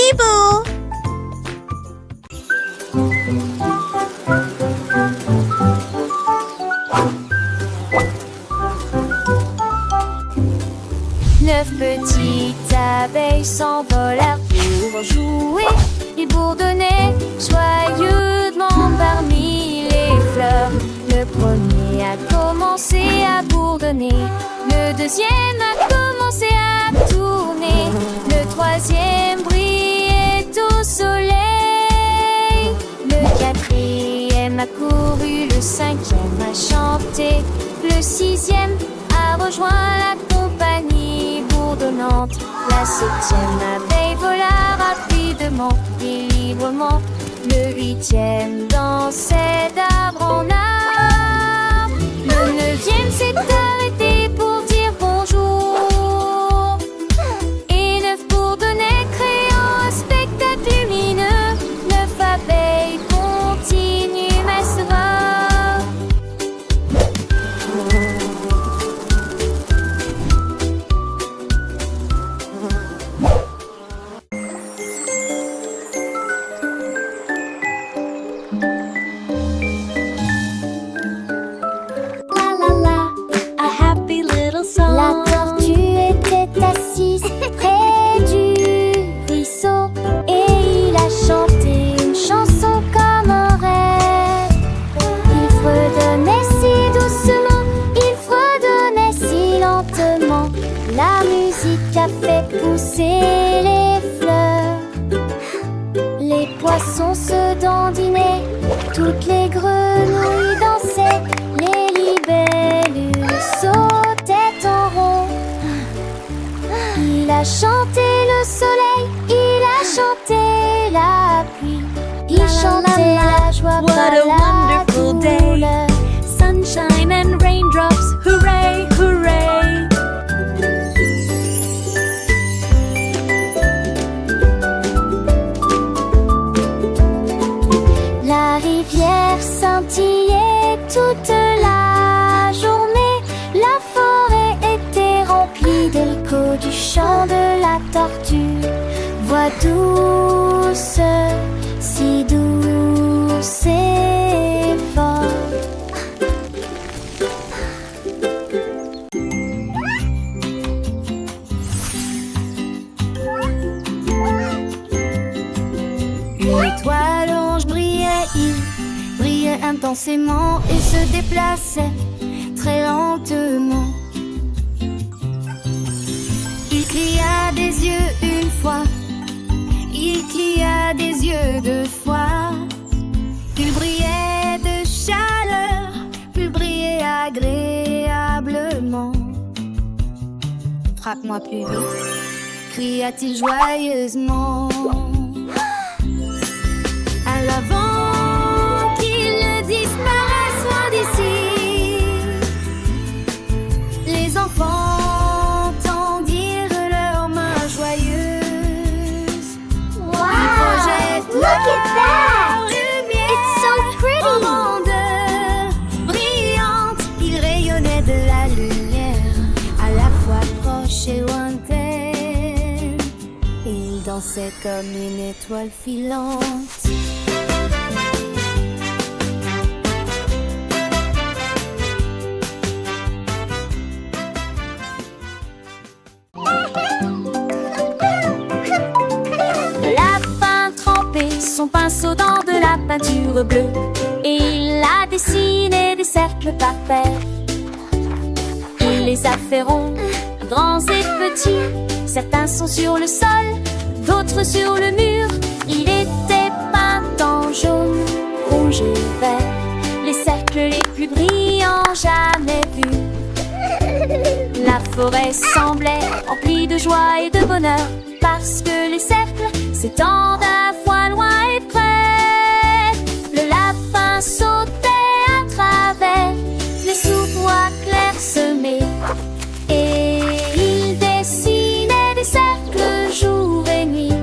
Bibou. Neuf petites abeilles s'envolèrent pour jouer. Ils bourdonnaient joyeusement parmi les fleurs. Le premier a commencé à bourdonner. Le deuxième a commencé à tourner. Le troisième brillait au soleil. Le quatrième a couru. Le cinquième a chanté. Le sixième a rejoint la compagnie bourdonnante. La septième abeille vola rapidement et librement. Le huitième dansait d'arbre en arbre. Le neuvième s'est arrêté pour dire bonjour. Et neuf bourdonnaient, créant un spectacle lumineux. Neuf abeilles continuent, mais c'est rare. La tortue était assise près du ruisseau et il a chanté une chanson comme un rêve. Il fredonnait si doucement, il fredonnait si lentement. La musique a fait pousser les fleurs. Les poissons se dandinaient, toutes les grenouilles dansaient, les libellules sautaient en rond. Il a chanté le soleil, il a chanté la pluie, il chantait la joie, What pas a la wonderful day. douleur. Sunshine and raindrops, hooray, hooray. La rivière scintillait toute la journée. La forêt était remplie d'échos du chant de la tortue. Voix douce, si douce et forte. Une étoile orange brillait, il brillait intensément et se déplaçait très lentement. Il cligna des yeux une fois, il cligna des yeux deux fois. Plus brillait de chaleur, plus brillait agréablement. Frappe-moi plus vite, cria-t-il joyeusement. À l'avant qu'il ne disparaisse loin d'ici. Les enfants tendirent leurs mains joyeuses. Wow! Ils projettent Look at that! leur lumière It's so pretty! en rondeur brillante. Ils rayonnaient de la lumière, à la fois proche et lointaine. Et ils dansaient comme une étoile filante. Le lapin trempait son pinceau dans de la peinture bleue et il a dessiné des cercles parfaits. Il les a fait ronds, grands et petits. Certains sont sur le sol, d'autres sur le mur. Il était peint en jaune, rouge et vert, les cercles les plus brillants jamais vus. La forêt semblait remplie de joie et de bonheur, parce que les cercles s'étendent à la fois loin et près. Le lapin sautait à travers les sous-bois clairsemés et il dessinait des cercles jour et nuit.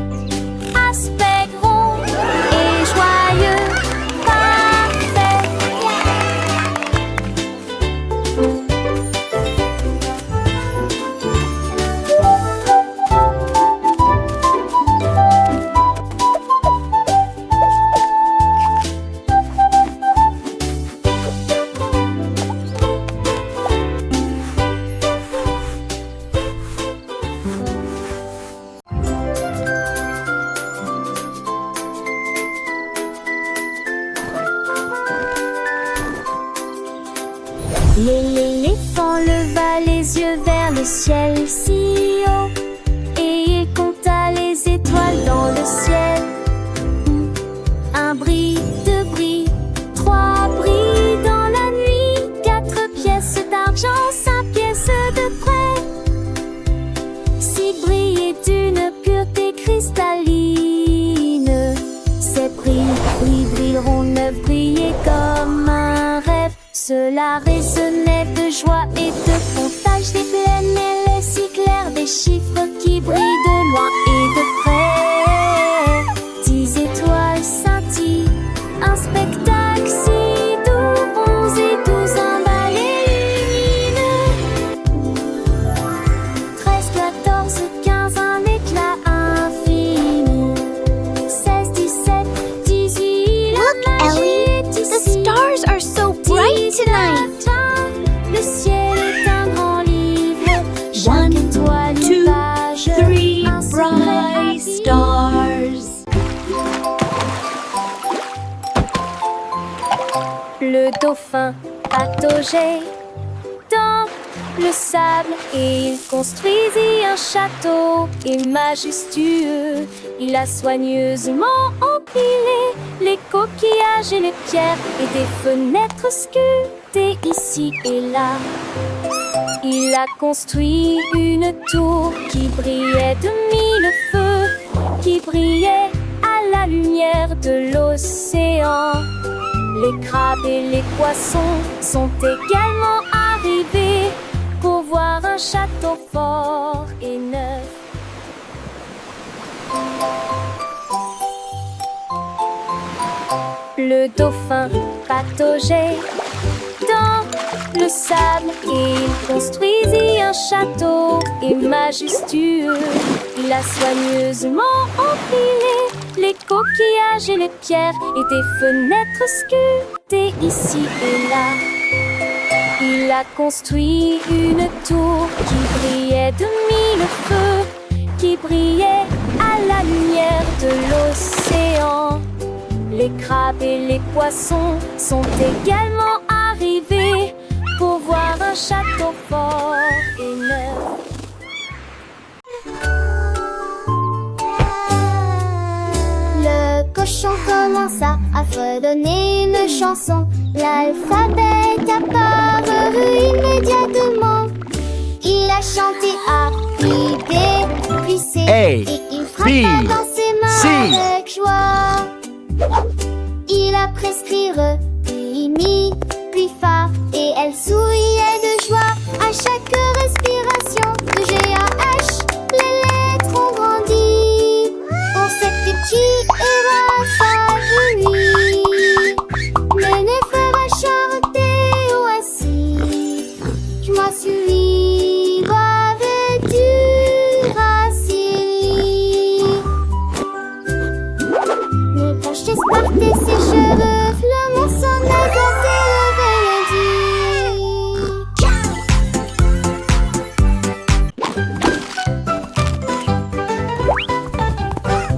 Aspect rond et joyeux, parfait. vole si haut et il compta les étoiles dans le ciel. Un bris, deux bris, trois bris dans la nuit, 4 pièces d'argent, 5 pièces de prêt. 6 brillaient d'une pureté cristalline. 7 brilleront, 9 brillaient comme un rêve. Cela résonnait de joie et de comptage des plaines et les si clairs, des chiffres qui brillent de loin et de près. 10 étoiles scintillent, un spectacle si doux, 11 et 12 emballés lumineux. 13, 14, 15, un éclat infini. 16, 17, 18, Look, Ellie, the stars are so bright tonight. Le ciel est un grand livre. Chaque 1, étoile, une 2, page, 3 un secret bright infini. stars. Le dauphin pataugeait dans le sable et il construisit un château et majestueux. Il a soigneusement empilé les coquillages et les pierres et des fenêtres sculptées ici et là. Il a construit une tour qui brillait de 1000 feux, qui brillait à la lumière de l'océan. Les crabes et les poissons sont également arrivés pour voir un château fort et neuf. Le dauphin pataugeait dans le sable et il construisit un château et majestueux. Il a soigneusement empilé les coquillages et les pierres et des fenêtres sculptées ici et là. Il a construit une tour qui brillait de 1000 feux, qui brillait à la lumière de l'océan. Les crabes et les poissons sont également arrivés pour voir un château fort et neuf. Le cochon commença à fredonner une chanson. L'alphabet apparut immédiatement. Il a chanté A, I, B, puis C, A, et il frappa B, dans ses mains C. avec joie. Il a prescrit Re, puis Mi, puis Fa, et elle souriait de joie à chaque respiration. De G à H, les lettres ont grandi. On s'était petit et va s'agenouiller. Le nez frère a charretté ou assis. Je m'en suis avec du racine. Le cachet partait ses cheveux, flamant son œil quand elle avait dit.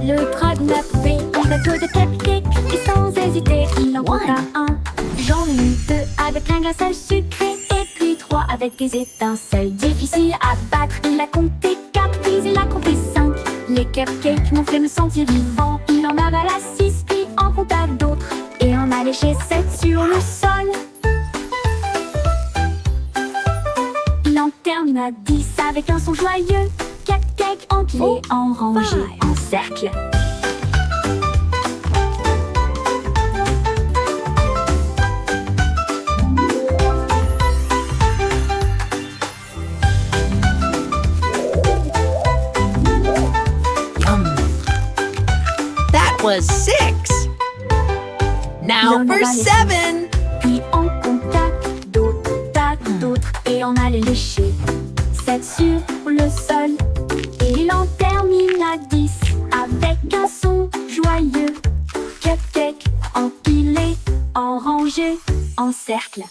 Le dragon a trouvé un bateau de cupcake et sans hésiter il en compta un. J'en ai eu 2 avec un glaçage sucré et puis 3 avec des étincelles. Difficile à battre, il a compté 4 puis il a compté 5. Les cupcakes m'ont fait me sentir vivant. Il en avala 6 puis en compta d'autres et en a léché 7 sur le sol. Il en termina 10 avec un son joyeux. Cupcakes empilés, en rangées, en cercle. That was 6. Now for 7. Puis on compta d'autres, tas d'autres, et on allait lécher 7 sur le sol. Et il en termina 10 avec un son joyeux. Cupcake empilé, en rangée, en cercle.